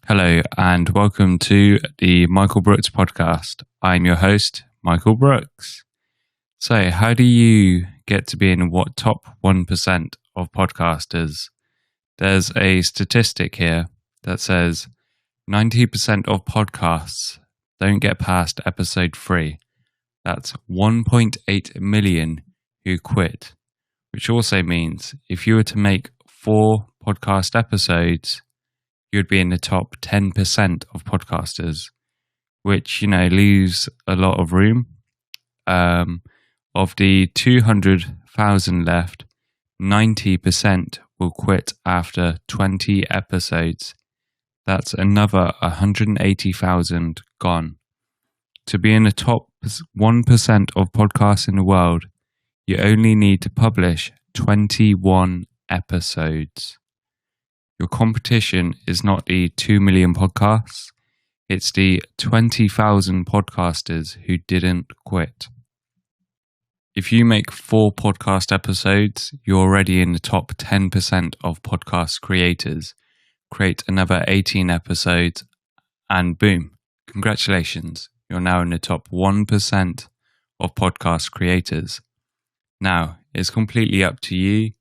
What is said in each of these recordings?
Hello and welcome to the Michael Brooks podcast. I'm your host, Michael Brooks. So, how do you get to be in what top 1% of podcasters? There's a statistic here that says 90% of podcasts don't get past episode 3. That's 1.8 million who quit, which also means if you were to make 4 podcast episodes, you'd be in the top 10% of podcasters, which, leaves a lot of room. Of the 200,000 left, 90% will quit after 20 episodes. That's another 180,000 gone. To be in the top 1% of podcasts in the world, you only need to publish 21 episodes. Your competition is not the 2 million podcasts, it's the 20,000 podcasters who didn't quit. If you make 4 podcast episodes, you're already in the top 10% of podcast creators. Create another 18 episodes and boom, congratulations, you're now in the top 1% of podcast creators. Now, it's completely up to you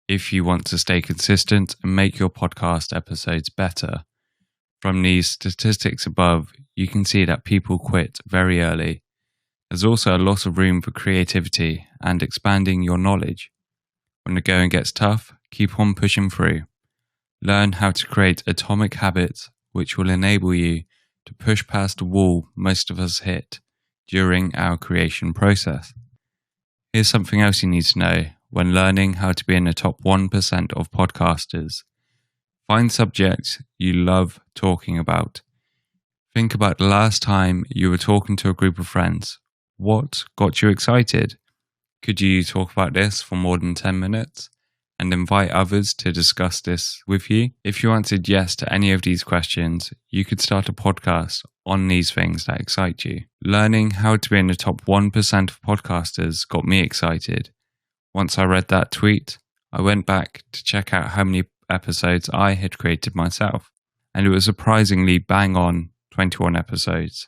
if you want to stay consistent and make your podcast episodes better. From these statistics above, you can see that people quit very early. There's also a lot of room for creativity and expanding your knowledge. When the going gets tough, keep on pushing through. Learn how to create atomic habits which will enable you to push past the wall most of us hit during our creation process. Here's something else you need to know when learning how to be in the top 1% of podcasters. Find subjects you love talking about. Think about the last time you were talking to a group of friends. What got you excited? Could you talk about this for more than 10 minutes and invite others to discuss this with you? If you answered yes to any of these questions, you could start a podcast on these things that excite you. Learning how to be in the top 1% of podcasters got me excited. Once I read that tweet, I went back to check out how many episodes I had created myself, and it was surprisingly bang on 21 episodes.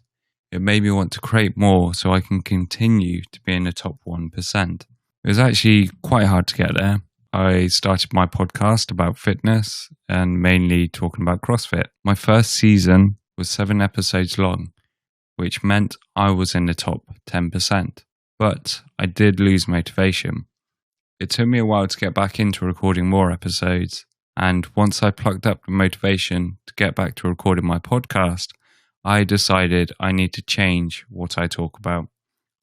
It made me want to create more so I can continue to be in the top 1%. It was actually quite hard to get there. I started my podcast about fitness and mainly talking about CrossFit. My first season was 7 episodes long, which meant I was in the top 10%. But I did lose motivation. It took me a while to get back into recording more episodes, and once I plucked up the motivation to get back to recording my podcast, I decided I need to change what I talk about.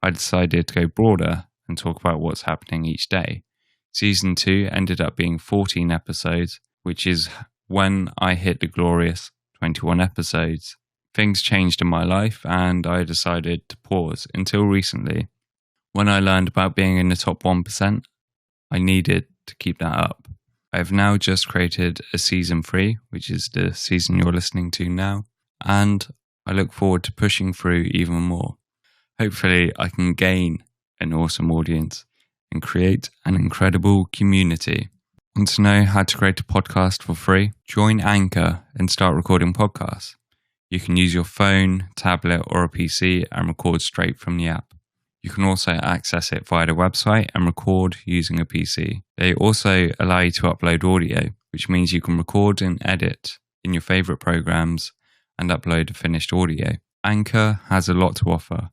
I decided to go broader and talk about what's happening each day. Season 2 ended up being 14 episodes, which is when I hit the glorious 21 episodes. Things changed in my life and I decided to pause until recently. When I learned about being in the top 1%, I needed to keep that up. I have now just created a season 3, which is the season you're listening to now, and I look forward to pushing through even more. Hopefully, I can gain an awesome audience and create an incredible community. Want to know how to create a podcast for free? Join Anchor and start recording podcasts. You can use your phone, tablet, or a PC and record straight from the app. You can also access it via the website and record using a PC. They also allow you to upload audio, which means you can record and edit in your favorite programs and upload the finished audio. Anchor has a lot to offer,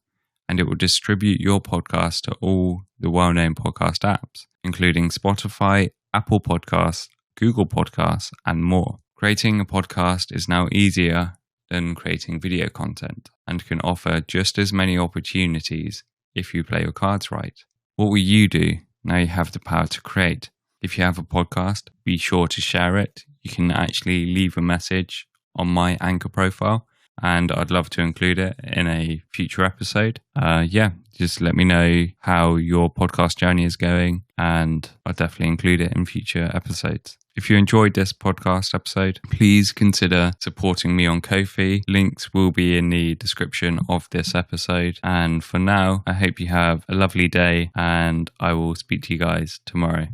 and it will distribute your podcast to all the well-known podcast apps, including Spotify, Apple Podcasts, Google Podcasts, and more. Creating a podcast is now easier than creating video content and can offer just as many opportunities if you play your cards right. What will you do now you have the power to create? If you have a podcast, be sure to share it. You can actually leave a message on my Anchor profile, and I'd love to include it in a future episode. Just let me know how your podcast journey is going, and I'll definitely include it in future episodes. If you enjoyed this podcast episode, please consider supporting me on Ko-fi. Links will be in the description of this episode. And for now, I hope you have a lovely day, and I will speak to you guys tomorrow.